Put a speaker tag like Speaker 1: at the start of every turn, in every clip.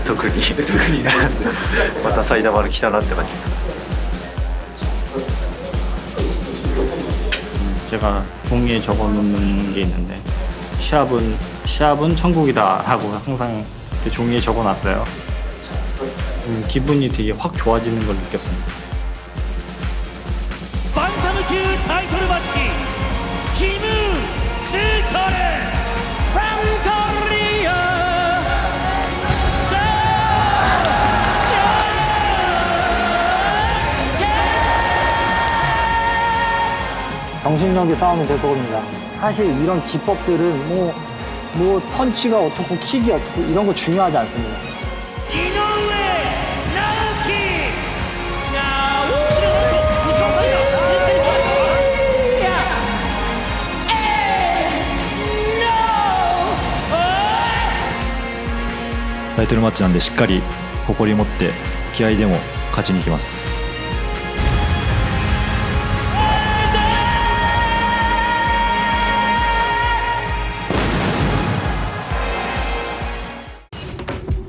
Speaker 1: 特にまたサイダー丸来たなって感じです。
Speaker 2: 제가 종이에 적어놓는 게 있는데 시합은 천국이다 하고 항상 종이에 적어놨어요. 기분이 되게 확 좋아지는 걸 느꼈습니다.
Speaker 3: 반타무級タイトルマッチキム・ストレフランコリア
Speaker 4: 정신력의 싸움이 될 겁니다. 사실 이런 기법들은 뭐 펀치가 어떻고 킥이 어떻고 이런 거 중요하지 않습니다.
Speaker 5: 타이틀マッチなんでしっかり誇り持って気合でも勝ちに行きます。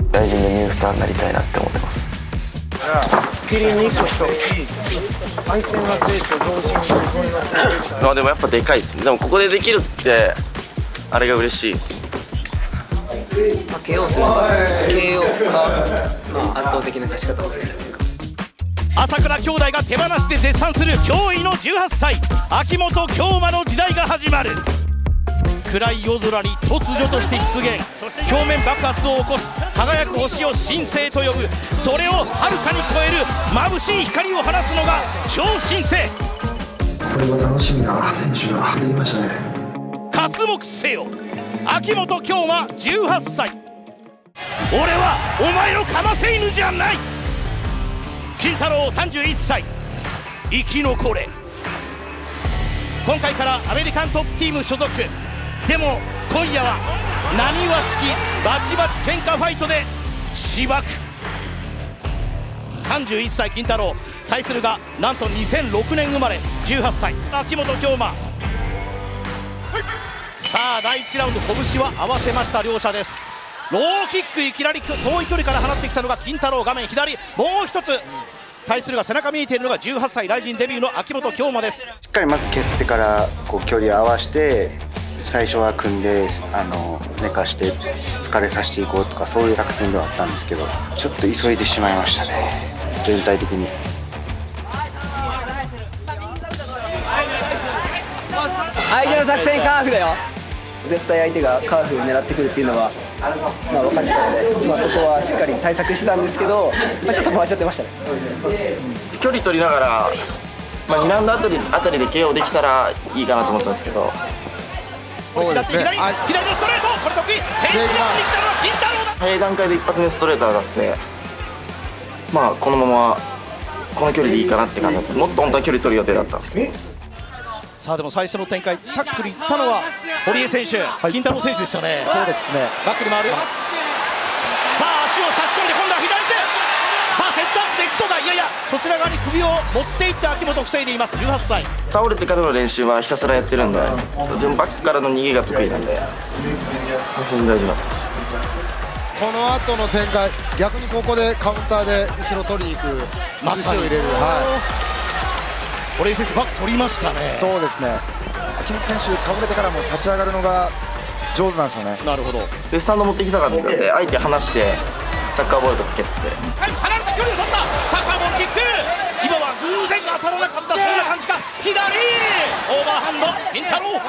Speaker 1: 大臣のニュースターになりたいなって思ってます。
Speaker 4: ピリ2個と相手の手と同時に
Speaker 1: まあでもやっぱでかいですね。でもここでできるってあれが嬉しいです。
Speaker 6: KO すると KO か、圧倒的な勝ち方をするじゃないですか。
Speaker 3: 朝倉兄弟が手放して絶賛する驚異の18歳秋元京馬の時代が始まる。暗い夜空に突如として出現、表面爆発を起こす輝く星を新星と呼ぶ。それをはるかに超える眩しい光を放つのが超新星。
Speaker 7: これは楽しみな選手が出てきましたね。
Speaker 3: 刮目せよ秋元京馬18歳。俺はお前のかませ犬じゃない。金太郎31歳生き残れ。今回からアメリカントップチーム所属。でも今夜はなにわ式バチバチ喧嘩ファイトでしばく。31歳金太郎対するがなんと2006年生まれ18歳秋元京馬。さあ第1ラウンド拳は合わせました両者です。ローキックいきなり遠い距離から放ってきたのが金太郎。画面左もう一つ対するが背中見えているのが18歳ライジンデビューの秋元京馬です。
Speaker 8: しっかりまず蹴ってからこう距離を合わせて最初は組んで寝かして疲れさせていこうとかそういう作戦ではあったんですけどちょっと急いでしまいましたね全体的に。
Speaker 6: 相手の作戦カーフだよ。絶対相手がカーフを狙ってくるっていうのは分かってたので、そこはしっかり対策してたんですけど、ちょっと回っちゃってましたね。
Speaker 1: 距離取りながら、2ラウンドあたりで KO できたらいいかなと思ってたんですけど。
Speaker 3: そうですね、左のストレートこれ得意。テイクダウンできたのは金太郎だ。
Speaker 1: 早い段階で一発目ストレート上がってこのままこの距離でいいかなって感じだった。もっと本当は距離取る予定だったんですけど。
Speaker 3: さあでも最初の展開タックルいったのは堀江選手、金太郎選手でしたね。
Speaker 4: そうですね。
Speaker 3: バックに回る。さあ足を差し込んで今度は左手。さあセットアップできそうだ。いやいやそちら側に首を持っていって秋元防いでいます18歳。
Speaker 1: 倒れてからの練習はひたすらやってるんでバックからの逃げが得意なんで全然大丈夫だったです。
Speaker 9: この後の展開逆にここでカウンターで後ろ取りに行く足を入れる。
Speaker 3: 堀江選手バック取りましたね。
Speaker 9: そうですね。秋元選手倒れてからも立ち上がるのが上手なんですよね。
Speaker 3: なるほど。
Speaker 1: でスタンド持ってきたかったんで相手離してサッカーボールとか蹴って
Speaker 3: 離れた距離を取ったサッカーボールキック。今は偶然当たらなかったそんな感じか。左オーバーハンド金太郎。
Speaker 9: こ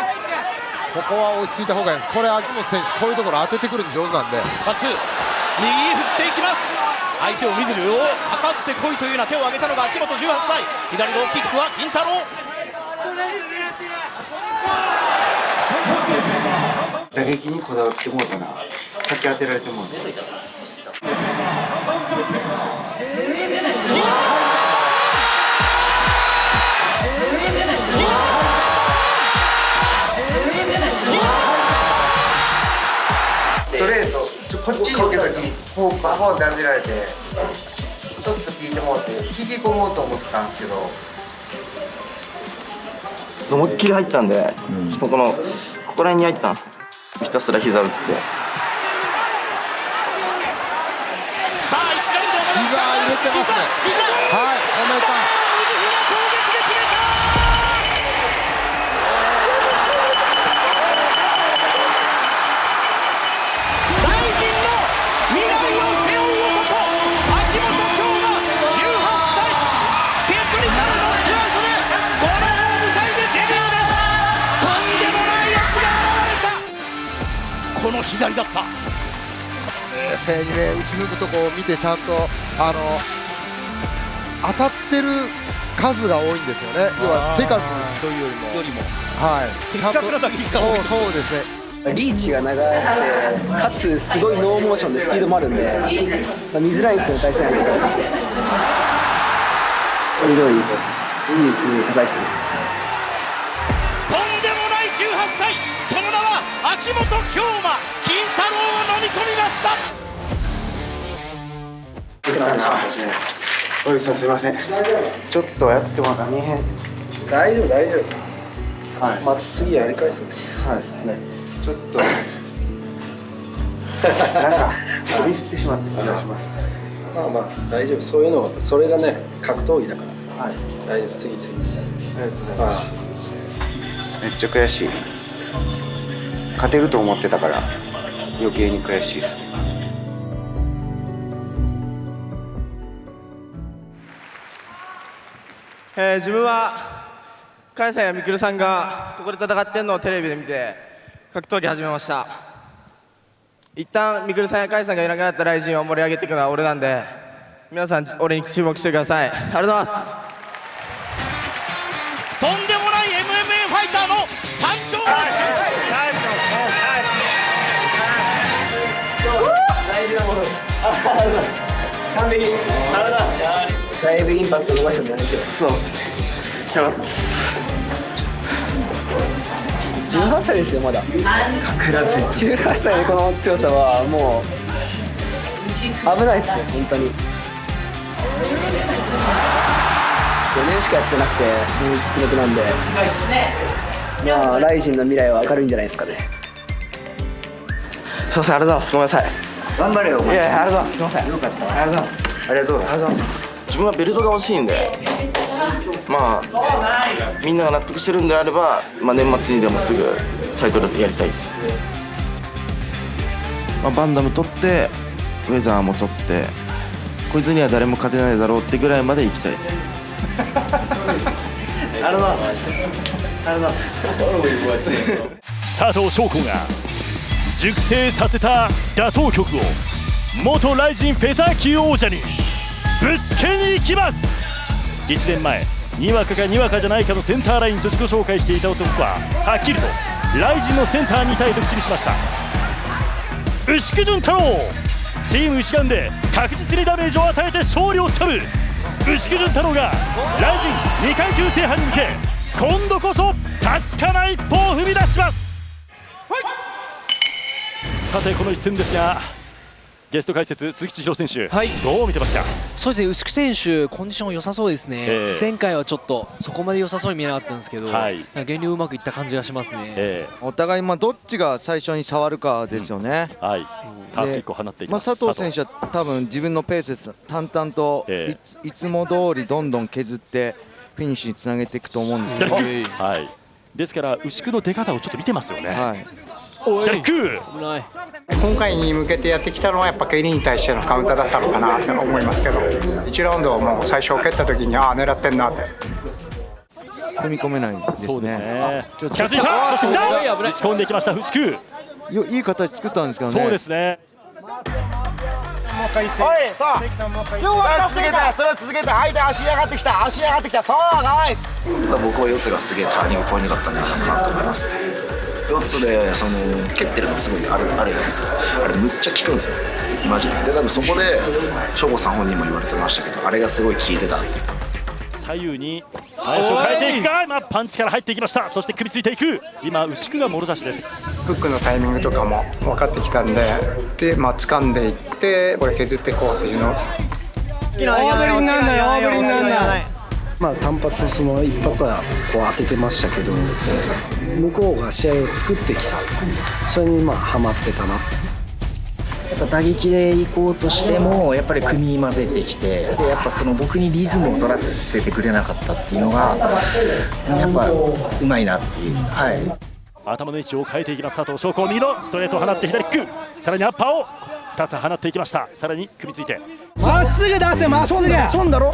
Speaker 9: こは落ち着いた方がいいです。これ秋元選手こういうところ当ててくるの上手なんで。
Speaker 3: パツ右振っていきます。相手を見ずにかかってこいというような手を挙げたのが秋元18歳。左ローキックは金太郎。
Speaker 8: 打撃にこだわってもうたな。先当てられてもうた。ストレートこっちに受けた時にこうバコンって当てられてちょっと引いてもうて引き込もうと思ってたんですけど
Speaker 1: 思いっきり入ったんで、ここら辺に入ったんです。ひたすら膝打って
Speaker 3: さあ一ラウンド
Speaker 9: 膝入れてますね。はい、止めた。
Speaker 3: 攻撃で決めた。大臣の未来を背負う男、秋元京馬18歳、テクニカルノックアウトでこの大舞台でデビューです。とんでもないやつが現れた。この左だった。
Speaker 9: 冷静にね、打ち抜くとこを見てちゃんと当たってる数が多いんですよね。要は手数というよりも、はい、ちゃんとそうですね。
Speaker 6: リーチが長くて、かつすごいノーモーションでスピードもあるんで、見づらいんですよね、対戦相手からすると。すごい技術高いですね。
Speaker 3: とんでもない18歳、その名は秋元京馬、金太郎を飲み込みました。
Speaker 8: おじさんすいません。ちょっとやってもら大変。
Speaker 9: 大丈夫大丈夫。
Speaker 8: はい。
Speaker 9: また次やり返すね。
Speaker 8: はいね。ちょっとなんかミスってしまった気がします。
Speaker 9: まあまあ大丈夫。そういうのそれがね格闘技だから。
Speaker 8: はい。
Speaker 9: 大丈夫。次。
Speaker 8: ありがとうございます。めっちゃ悔しい。勝てると思ってたから余計に悔しいです。
Speaker 10: 自分は甲斐さんやみくるさんがここで戦ってんのをテレビで見て格闘技始めました。一旦みくるさんや甲斐さんがいなくなったライジンを盛り上げていくのは俺なんで、皆さん俺に注目してください。ありがとうございます。
Speaker 3: とんでもない MMA ファイターの誕生の瞬間。
Speaker 6: 大事なもの。完璧。だいぶインパクト伸ばしたんじゃないけど。
Speaker 10: そうですね。よかったです。
Speaker 6: 18歳ですよ、まだ。18歳でこの強さはもう危ないですね、本当に。4年しかやってなくて、もう実力なんで、まあ、ライジンの未来は明るいんじゃないですかね。
Speaker 10: すいません、ありがとうございます。ごめんなさい。
Speaker 8: 頑張れよ。
Speaker 10: いや、ありがとうございます。すいません。
Speaker 8: よかった。
Speaker 10: ありがとうございます。
Speaker 8: ありがとうございます。
Speaker 1: 自分はベルトが欲しいんで、まあみんなが納得してるんであれば、まあ、年末にでもすぐタイトルやりたいです。まあ、バンダム取ってウェザーも取って、こいつには誰も勝てないだろうってぐらいまで行きたいです。
Speaker 10: ありがとうございます。ありがとうございます。
Speaker 3: 佐藤翔子が熟成させた打倒曲を元ライジンフェザー級王者にぶつけに行きます。1年前、にわかかにわかじゃないかのセンターラインと自己紹介していた男ははっきりとライジンのセンターにいたいと口にしました。牛久潤太郎、チーム牛眼で確実にダメージを与えて勝利をつかむ牛久潤太郎がライジン2階級制覇に向け、今度こそ確かな一歩を踏み出します。さてこの一戦ですが、ゲスト解説鈴木千尋選手、はい、どう見てますか？
Speaker 11: そうですね、牛久選手コンディション良さそうですね、前回はちょっとそこまで良さそうに見えなかったんですけど、はい、減量うまくいった感じがしますね、
Speaker 12: お互いどっちが最初に触るかですよね、
Speaker 3: はい、ターフキックを放っていきます。
Speaker 12: 佐藤選手は多分自分のペースで淡々といつも通りどんどん削ってフィニッシュにつなげていくと思うんですけど、
Speaker 3: はい、ですから牛久の出方をちょっと見てますよね。はい、
Speaker 11: 左
Speaker 3: クー
Speaker 4: 今回に向けてやってきたのはやっぱ蹴りに対してのカウンターだったのかなと思いますけど、1ラウンドをもう最初蹴った時に狙ってんなって
Speaker 12: 踏み込めないですね。
Speaker 3: そうですね。近づいた。そして打ち込んできました牛久。
Speaker 12: いい形作ったんですけどね。
Speaker 3: そうですね。
Speaker 9: もう一回言って。おい、さあ。それを続けた。相手足上がってきた。そうナイス。
Speaker 1: 僕は四つがすげえターニングポイントだったんじゃないかなと思います。4つで蹴ってるのすごいあるじゃないですか。あれむっちゃ効くんですよ、マジで。で多分そこで省吾さん本人も言われてましたけど、あれがすごい効いてたって。
Speaker 3: 左右に足を変えていくが、パンチから入っていきました。そして首ついていく。今牛久がもろ差しです。
Speaker 4: フックのタイミングとかも分かってきたんで、掴んでいってこれ削っていこうっていうの。
Speaker 9: 大振りになんない。単発のその一発はこう当ててましたけど、向こうが試合を作ってきた、それにハマってたな。
Speaker 13: っぱ打撃で行こうとしてもやっぱり組み混ぜてきて、でやっぱその僕にリズムを取らせてくれなかったっていうのがやっぱうまいなっていう。はい、
Speaker 3: 頭の位置を変えていきます佐藤翔子。右のストレートを放って左キック、さらにアッパーを2つ放っていきました。さらに組みついて
Speaker 9: まっすぐ出せ、まっすぐちょんだろ。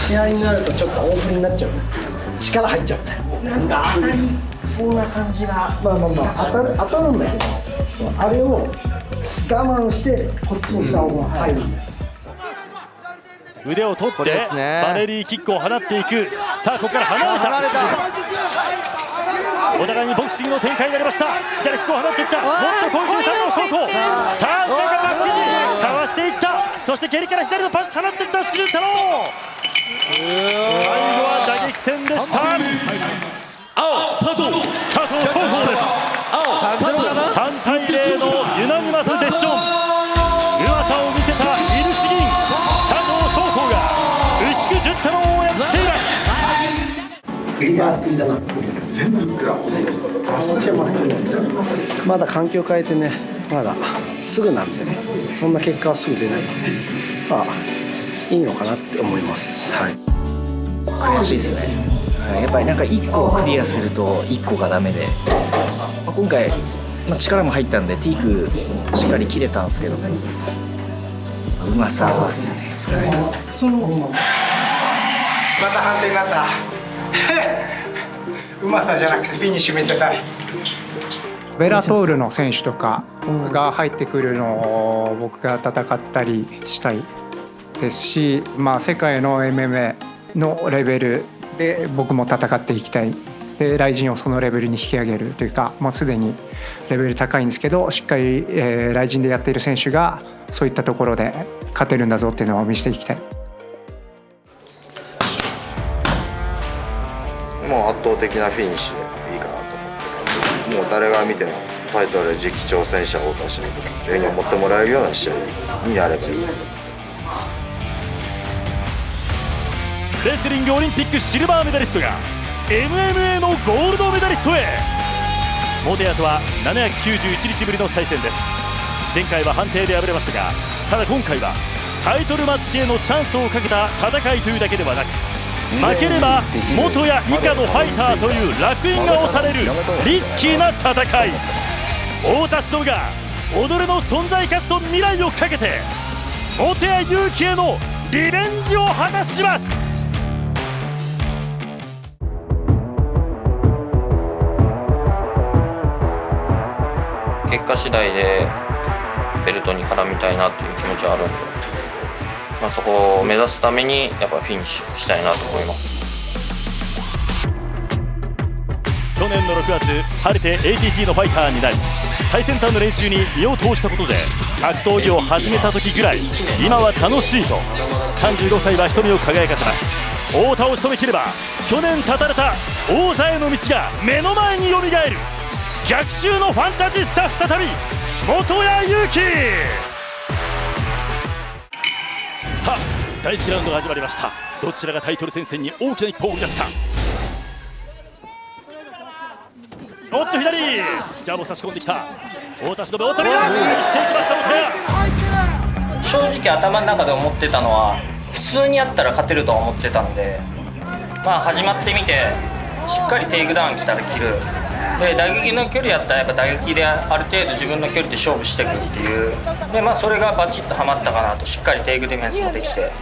Speaker 13: 試合になるとちょっと大振りになっちゃう、力入っちゃう、なんか当たりそうな感じが、
Speaker 9: 当たるんだけど、あれを我慢してこっちにした方が入るんです。
Speaker 3: 腕を取ってバレリーキックを放っていく。さあここから離れた。お互いにボクシングの展開になりました。左キックを放っていった。もっと攻撃の佐藤翔子。さあ後ろからバック陣かわしていった。そして蹴りから左のパンチ放っていった押切太郎。最後は打撃戦でした。青佐藤翔子です。3対0のユナニマスデッション。うまさを見せたイルシギン佐藤翔子が牛久潤太郎をやっています。
Speaker 9: 振り回しすぎだな。全部フックだ。まだ環境変えてね、まだすぐなんでね、そんな結果はすぐ出ないんで、まあいいのかなって思います。はい、
Speaker 13: 悔しいですね。やっぱりなんか1個をクリアすると1個がダメで、今回、力も入ったんでティークしっかり切れたんですけどね、うまさですね。
Speaker 4: また判定になったうまさじゃなくてフィニッシュ見せたい。ベラトールの選手とかが入ってくるのを僕が戦ったりしたいですし、世界の MMA のレベルで僕も戦っていきたい。でライジンをそのレベルに引き上げるというか、もうすでにレベル高いんですけど、しっかり、ライジンでやっている選手がそういったところで勝てるんだぞっていうのを見せていきたい。
Speaker 14: もう圧倒的なフィニッシュでいいかなと思って、もう誰が見てもタイトル次期挑戦者を出しに行くっていうふうに思ってもらえるような試合になればいいなと。
Speaker 3: レスリングオリンピックシルバーメダリストが MMA のゴールドメダリストへ。モテアとは791日ぶりの再戦です。前回は判定で敗れましたが、ただ今回はタイトルマッチへのチャンスをかけた戦いというだけではなく、負ければ元や以下のファイターという烙印が押されるリスキーな戦い。太田忍が己の存在価値と未来をかけて元谷勇気へのリベンジを果たします。
Speaker 15: 結果次第でベルトに絡みたいなっていう気持ちはあるんで、そこを目指すためにやっぱフィニッシュしたいなと思います。
Speaker 3: 去年の6月晴れて ATT のファイターになり、最先端の練習に身を投じたことで格闘技を始めた時ぐらい今は楽しいと35歳は瞳を輝かせます。太田を仕留めきれば去年断たれた王座への道が目の前によみがえる。逆襲のファンタジスタ再び元谷勇気。さあ第1ラウンドが始まりました。どちらがタイトル戦線に大きな一歩を踏み出すか。おっと左ジャブを差し込んできた太田忍。おっとミラーしていきました元谷。
Speaker 15: 正直頭の中で思ってたのは普通にやったら勝てるとは思ってたんで、始まってみてしっかりテイクダウン来たら切る。で打撃の距離やったらやっぱ打撃である程度自分の距離で勝負していくっていう。でそれがバチッとはまったかなと。しっかりテイクディフェンスもできて、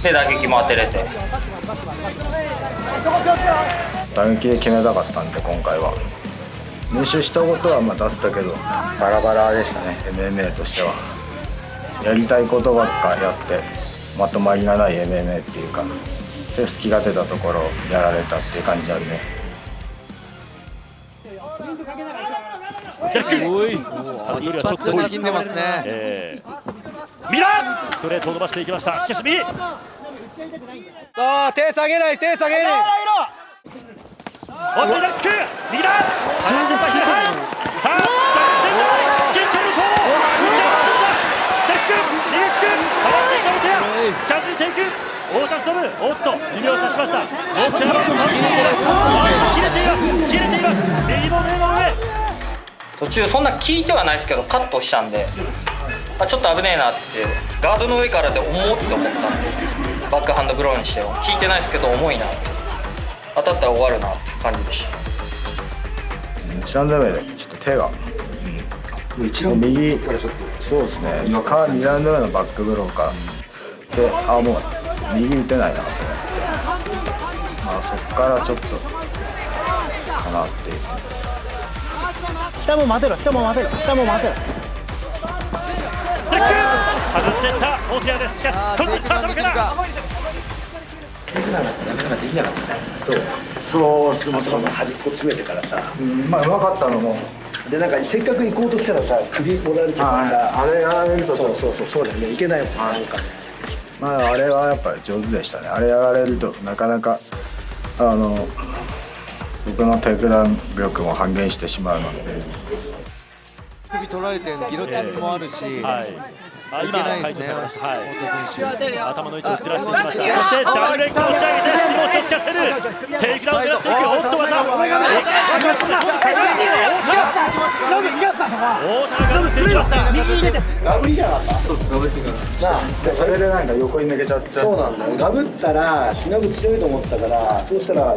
Speaker 15: で打撃も当てれて。
Speaker 1: 打撃で決めたかったんで、今回は練習したことは出せたけどバラバラでしたね。 MMA としてはやりたいことばっかやってまとまりがない MMA っていうか、で隙が出たところやられたっていう感じあるね。
Speaker 3: 逆ハードルはちょっと遠い。ミラーストレートを伸ばしていきました。しかし右。
Speaker 9: さあ手下げない、手下げない。
Speaker 3: おっと左つく右だ。さあチキンテルコ左キック右キック変わっていった元谷。近づいていく太田忍。おっと指を差しました。元谷のパンチに切れています。切れています。右の目の上。
Speaker 15: と途中そんな効いてはないですけどカットしたんで、ちょっと危ねえなって、ガードの上からで重って思ったんで、バックハンドブローにしても効いてないですけど重いな、当たったら終わるなって感じでした。
Speaker 16: 1ラウンド目でちょっと手が、右、そうですね、2ラウンド目のバックブローかで、もう右打てないなと思って、そっからちょっとかなっていう。
Speaker 3: 下も待てろ、下も待てろ、下も待てろ。外っていった大木屋です。しかし取っていった頭から。
Speaker 1: できなかった、なかなかできなかったね。そうすると端っこ詰めてからさ、
Speaker 16: うまかったのも。
Speaker 1: でなんかせっかく行こうとしたらさ、首もられてたからさ、
Speaker 16: あれやられると
Speaker 1: そうだよね、いけないもんなんかね。
Speaker 16: あれはやっぱり上手でしたね。あれやられるとなかなか僕のテイクダウン力も半減してしまうので。
Speaker 12: 首取られてるんでギロチンもあるし、
Speaker 3: 今解除されました。はい。頭の位置をずらしてきました。そしてダブルレッグ持ち上げて下をつかせる。テイクダウン狙っていく。おっとまた。大田が打っていきました。
Speaker 1: 右に出てガブリじゃなかった。そうです、ガブリ
Speaker 16: でそれでなんか横に抜けちゃって。
Speaker 1: そうなんだよ。ガブったらしのぶ強いと思ったから、そうしたらなん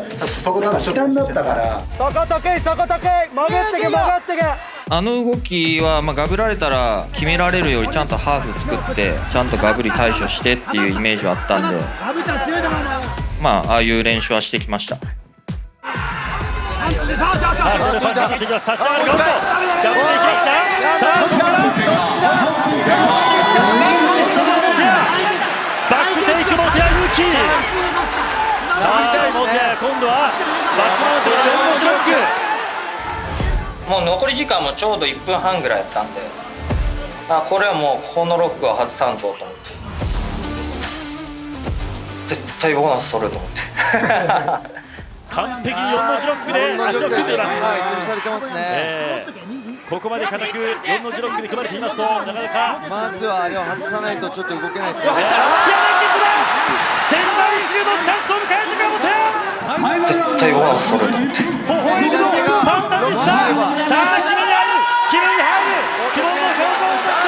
Speaker 1: か下になったから。
Speaker 10: そこ時計、そこ時計、曲がってけ、曲がってけ。
Speaker 15: あの動きは、ガブられたら決められるよりちゃんとハーフ作ってちゃんとガブに対処してっていうイメージはあったんで、ああいう練習はしてきました。
Speaker 3: さあここでパンチ当たっていきます。立ち上がるガブとガブっていきますか。さあここからバックテイクモテア勇気。さあモテア今度はバックマウントで4文字ロック。
Speaker 15: もう残り時間もちょうど1分半ぐらいやったんで、これはもうこのロックは外さんぞと思って、絶対ボーナス取ると思って
Speaker 3: 完璧に4の字ロックで足を組んでいます。
Speaker 12: 潰されてますね。
Speaker 3: ここまで固く4の字ロックで組まれていますと、なかなか
Speaker 12: まずはあれを外さないとちょっと動けないですよね。
Speaker 3: 千載一遇のチャンスを迎えてかモテア、
Speaker 15: 絶対ボーナス取ると思って、
Speaker 3: 微笑みのパンタジスタ。さあ決めに入る、決めに入る、希望の表情をしたが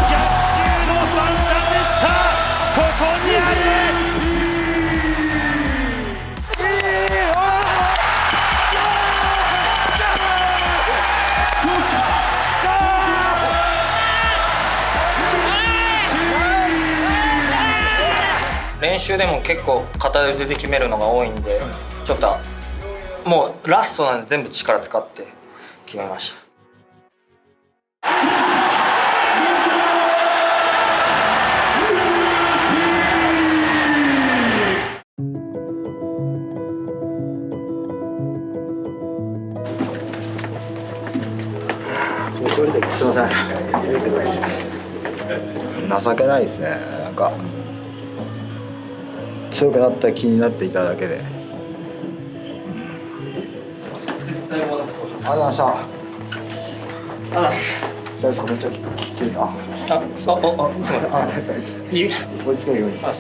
Speaker 3: 逆襲のパンタジスタ、ここにある。
Speaker 15: 練習でも結構片腕で決めるのが多いんで、ちょっともうラストなんで全部力使って決めました。
Speaker 1: すいません。
Speaker 16: 情けないですね。なんか強くなった気になっていただけで。ありがとうございました。ありがとうございます。誰かめっちゃ聞けるな。
Speaker 15: すいません。
Speaker 16: 追いつけるように。ま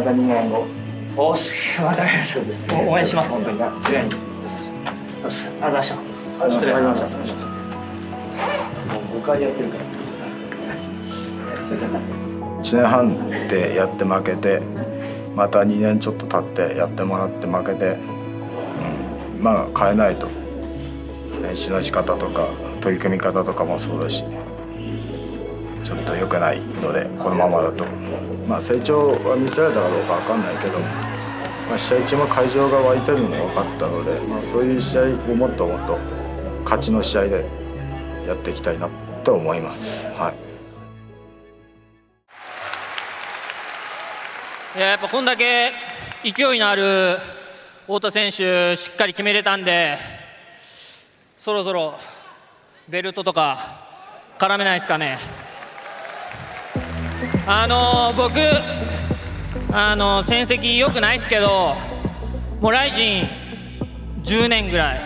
Speaker 16: た2年後。
Speaker 15: おっす、またお願いします。応援します本当に。強いに。ありがとうございました。失礼しました。
Speaker 1: もう5回やってるから。
Speaker 16: 1年半でやって負けて、また2年ちょっと経ってやってもらって負けて、変えないと練習の仕方とか取り組み方とかもそうだし、ちょっと良くないので、このままだと成長は見せられたかどうか分かんないけど、試合中も会場が湧いてるのも分かったので、そういう試合をもっともっと勝ちの試合でやっていきたいなと思います。はい。
Speaker 15: やっぱこんだけ勢いのある太田選手しっかり決めれたんで、そろそろベルトとか絡めないですかね。僕戦績良くないですけど、もうライジン10年ぐらい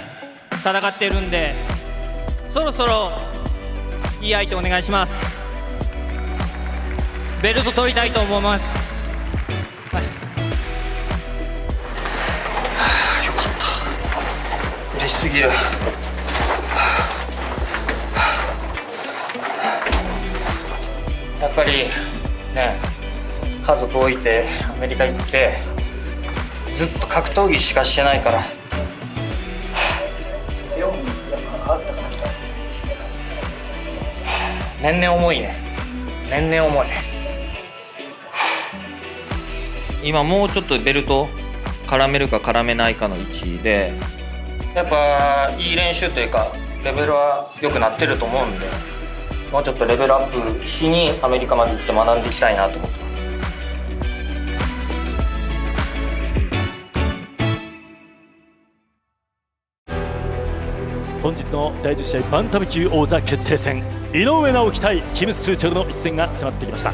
Speaker 15: 戦ってるんで、そろそろいい相手お願いします。ベルト取りたいと思います。張しすぎる。やっぱりね、家族置いてアメリカ行ってずっと格闘技しかしてないから。年々重いね。年々重い。今もうちょっとベルト絡めるか絡めないかの位置で、やっぱいい練習というかレベルは良くなってると思うんで、もうちょっとレベルアップしにアメリカまで行って学んでいきたいなと思ってます。
Speaker 3: 本日の第10試合バンタム級王座決定戦、井上直樹対キム・スーチョルの一戦が迫ってきました。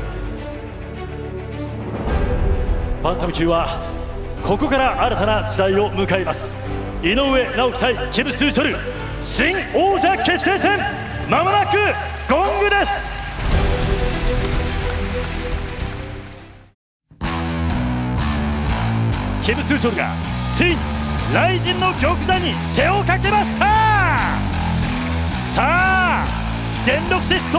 Speaker 3: バンタム級はここから新たな時代を迎えます。井上直樹対キム・スーチョル新王者決定戦、まもなくゴングです。キム・スーチョルがついに雷神の玉座に手をかけました。さあ全力疾走、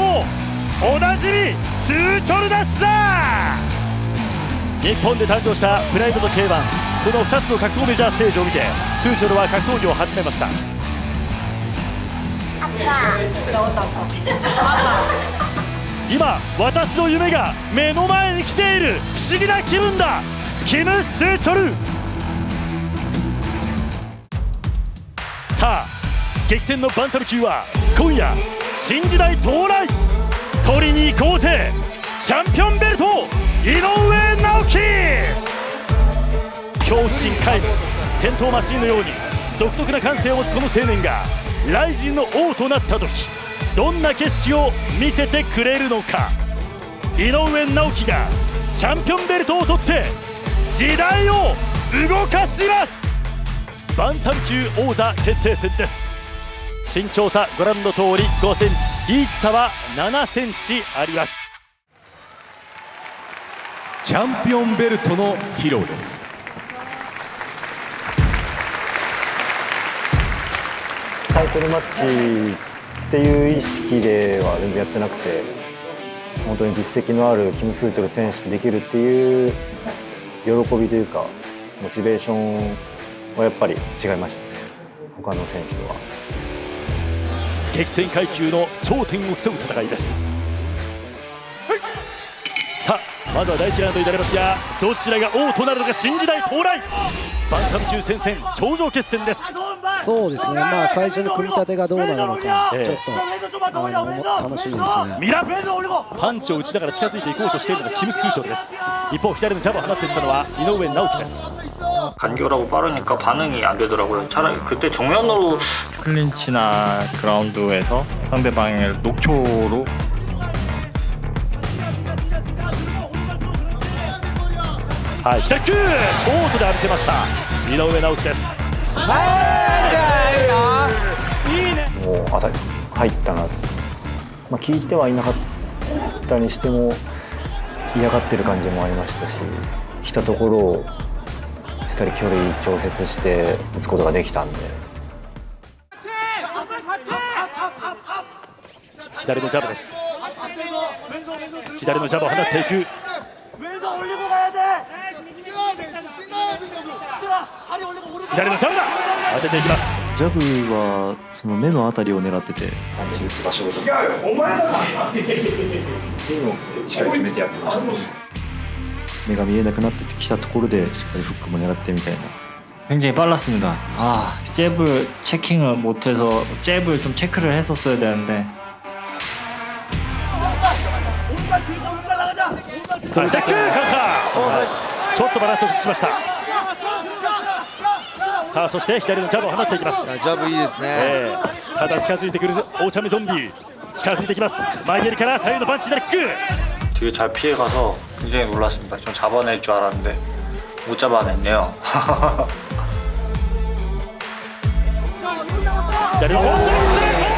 Speaker 3: おなじみスーチョルダッシュだ。日本で誕生したプライドと K1、この2つの格闘メジャーステージを見てスーチョルは格闘技を始めました。今私の夢が目の前に来ている不思議な気分だ、キム・スーチョル。さあ激戦のバンタム級は今夜新時代到来、取りに行こうぜチャンピオンベルト井上直樹。恐怖心皆無、戦闘マシンのように独特な感性を持つこの青年が雷神の王となった時、どんな景色を見せてくれるのか。井上直樹がチャンピオンベルトを取って時代を動かします。バンタム級王座決定戦です。身長差ご覧の通り5センチ、リーチ差は7センチあります。
Speaker 17: チャンピオンベルトの披露です。
Speaker 2: タイトルマッチっていう意識では全然やってなくて、本当に実績のあるキム・スーチョル選手とできるっていう喜びというかモチベーションはやっぱり違いましたね、他の選手とは。
Speaker 3: 激戦階級の頂点を競う戦いです。さあまずは第1ラウンドになりますが、どちらが王となるのか。新時代到来、バンタム級戦線頂上決戦です。
Speaker 9: そうですね、まあ最初の組み立てがどうなるのか、ちょっと楽しみですね。
Speaker 3: ミラパンチを打ちながら近づいていこうとしているのがキム・スーチョルです。一方左のジャブを放っていったのは井上直樹です。
Speaker 15: 간결하고 빠르니까 반응이 안 되더라고요. 차라리 그때 정면으로
Speaker 2: 클린치나 그라운드에서 상대방을 녹초로
Speaker 3: 左キューショートで浴びせました井上直樹です。
Speaker 2: もう入ったな、聞いてはいなかったにしても嫌がってる感じもありましたし、来たところをしっかり距離調節して打つことができたんで。
Speaker 3: 左のジャブです。左のジャブを放っていく。左のジャブだ、当てていきます。
Speaker 5: ジャブはその目のあたりを狙ってて、
Speaker 1: パンチ打つ場所ごとに違うお前だっていうのをしっかり決めてやってました。
Speaker 5: 目が見えなくなってきたところでしっかりフックも狙ってみたいな。
Speaker 2: 굉장히 빨랐습니다. 잽을 체킹을 못해서 잽을 좀 체크를 했었어야 되는데.
Speaker 3: ちょっとバランスを崩しました。さあそして左のジャブを放っていきます。
Speaker 12: ジャブいいですね。
Speaker 3: ただ近づいてくるオーチャメゾンビ、近づいてきます。前蹴りから左右のパンチでキック。
Speaker 15: 되게 잘 피해가서 굉장히 놀랐습니다. 좀 잡아낼 줄 알았는데 못 잡아냈네요.
Speaker 3: 左のストレート。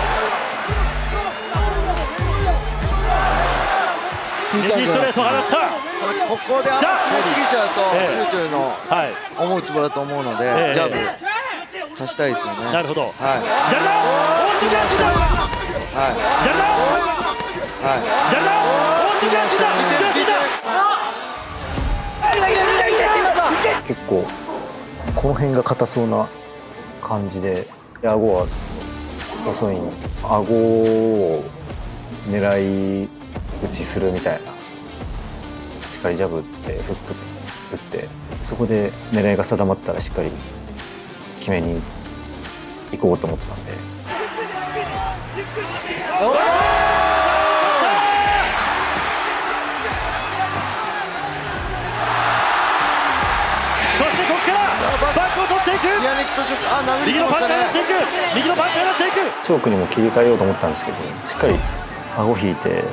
Speaker 3: 右ストレートを放った。
Speaker 12: ここで詰めすぎちゃうとスーチョルの思うつぼだと思うので、ジャブさせたいですよね。
Speaker 3: なるほど。はい。
Speaker 12: はい
Speaker 2: 結構この辺が硬そうな感じで、顎は細いんで、顎を狙い撃ちするみたいな、しっかりジャブ打ってフック打って、そこで狙いが定まったらしっかり決めに行こうと思ってたんで。
Speaker 3: そしてここからバックを取っていく。右のパンチャーになっていく。右のパンチャーになっていく。
Speaker 2: チョークにも切り替えようと思ったんですけど、しっかり顎引いて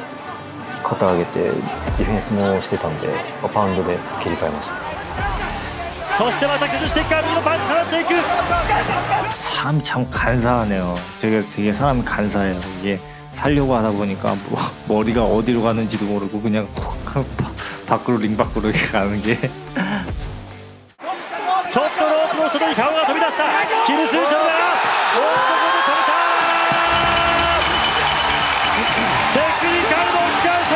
Speaker 2: 肩上げてディフェンスもしてたんで、パウンドで切り替えました。
Speaker 3: そしてまた崩していくから右のパンチからっていく。
Speaker 18: 사람이 참 간사하네요. 되게 사람이 간사해요. 이게 살려고 하다 보니까 뭐 머리가 어디로 가는지도 모르고 그냥 밖으로 링 밖으로 이렇게 가는 게.
Speaker 3: ちょっとロープの外に顔が飛び出した。キム・スーチョンがここで止めた。テクニカルノックアウト。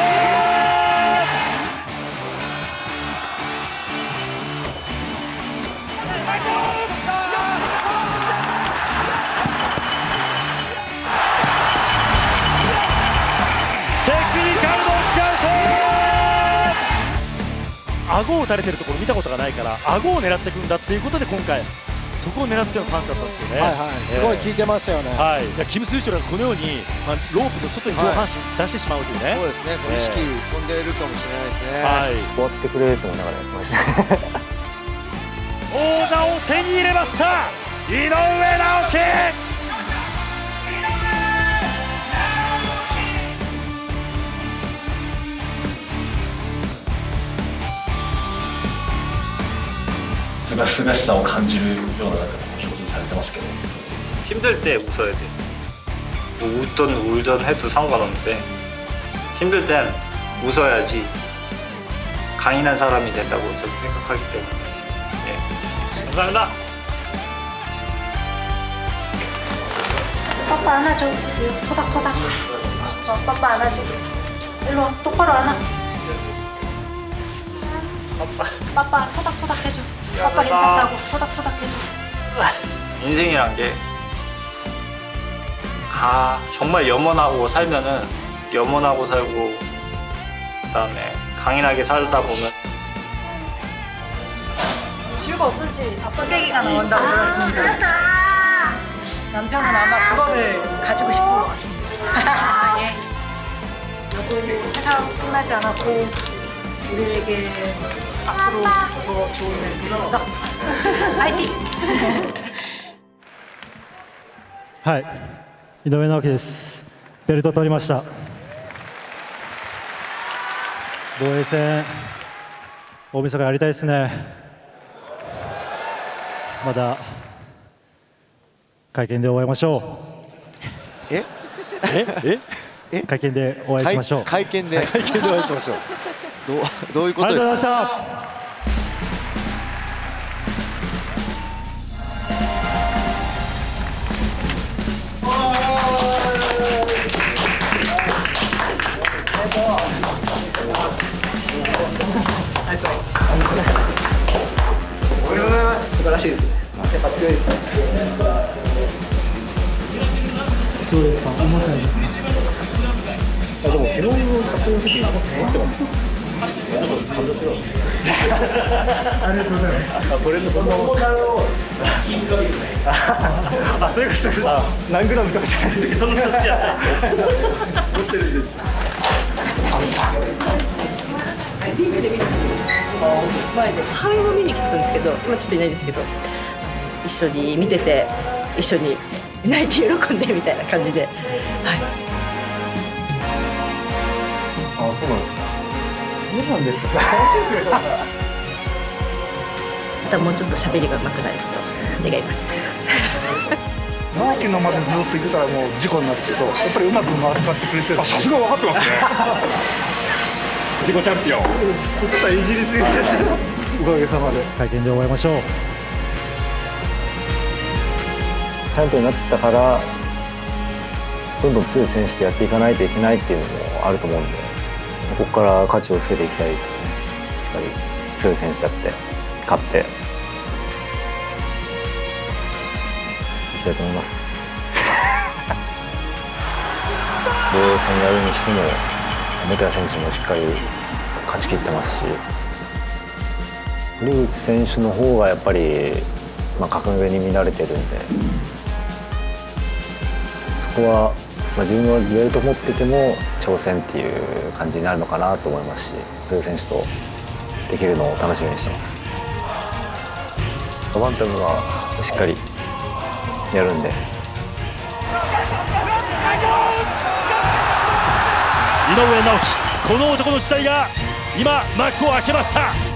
Speaker 3: テクニカルノックアウト。顎を打たれてるところ見たことがないから、顎を狙っていくんだっていうことで、今回そこを狙ってのパンチだったんですよね。
Speaker 9: はいはい、すごい効いてましたよね。
Speaker 3: はい、キム・スーチョルがこのようにロープの外に上半身出してしまうというね。
Speaker 12: そうですね、これ意識飛んでいるかもしれないですね。
Speaker 3: はい、
Speaker 2: 終わってくれと思いながらやってました
Speaker 3: 王座を手に入れました、井上直樹。
Speaker 19: すがすがしさを感じるような表現されてますけど。
Speaker 15: 힘들 때 웃어야 돼. 뭐 웃던 울던 해도 상관없는데 힘들 땐 웃어야지 강인한 사람이 된다고 저는 생각하기 때문에. 네. 감사합니다.
Speaker 20: 빠빠 안아줘. 토닥토닥. 빠빠 안아줘. 일로 와. 똑바로 안아. 빠빠 토닥토닥 해줘. 빠빠 괜찮다고 토닥토닥 해줘.
Speaker 15: 인생이란 게 정말 염원하고 살면은 염원하고 살고 그다음에 강인하게 살다 보면.
Speaker 20: 지우가 어떨지 아빠 얘기가 나온다고 들었습니다. 남편은 아마 그거를 가지고 싶은 것 같습니다. 여보, 세상 끝나지 않았고 우리에게 앞으로 더 좋은 날들이 있어. 파이팅!
Speaker 21: はい、井上直樹です。ベルト取りました。防衛戦、大晦日やりたいですね。まだ会見でお会いしましょう。会見でお会いしましょう。
Speaker 12: 会見でお会いしましょう。どういうことですか。ありがとうございました。
Speaker 6: おめでとうございます。素晴らしいですね。やっぱ強いですね。
Speaker 9: どうですか。重たいですね。でも昨日の撮影の時に持ってます。感動しろ。ありがとうございます。これのそのそういうこと。何グラムとかじゃない時、そっちや。持ってるんで。
Speaker 22: ビールで見た前で母親も見に来てたんですけど、今ちょっといないですけど、一緒に見てて一緒に泣いて喜んでみたいな感じで、はい。
Speaker 2: あ、そうなんですか。
Speaker 9: そうなんですか。
Speaker 22: またもうちょっと喋りが上手くなると願います。
Speaker 9: 直樹のまでずっと行ってたらもう事故になってると、やっぱりうまく扱ってくれてる。さすが分かってますね。自己チャンピオン。ちょっといじりすぎです。おかげさまで。
Speaker 21: 会見でお会いしましょう。
Speaker 2: チャンピオンになったからどんどん強い選手とやっていかないといけないっていうのもあると思うんで、ここから価値をつけていきたいですよね。しっかり強い選手だって勝っていきたいと思います。防衛戦やるにしても本谷選手もしっかり勝ち切ってますし、堀口選手の方がやっぱり、格上に見られてるんで、そこは、自分はベルト持ってても挑戦っていう感じになるのかなと思いますし、強い選手とできるのを楽しみにしてます。バンタムはしっかりやるんで。
Speaker 3: 井上直樹、この男の時代が今幕を開けました。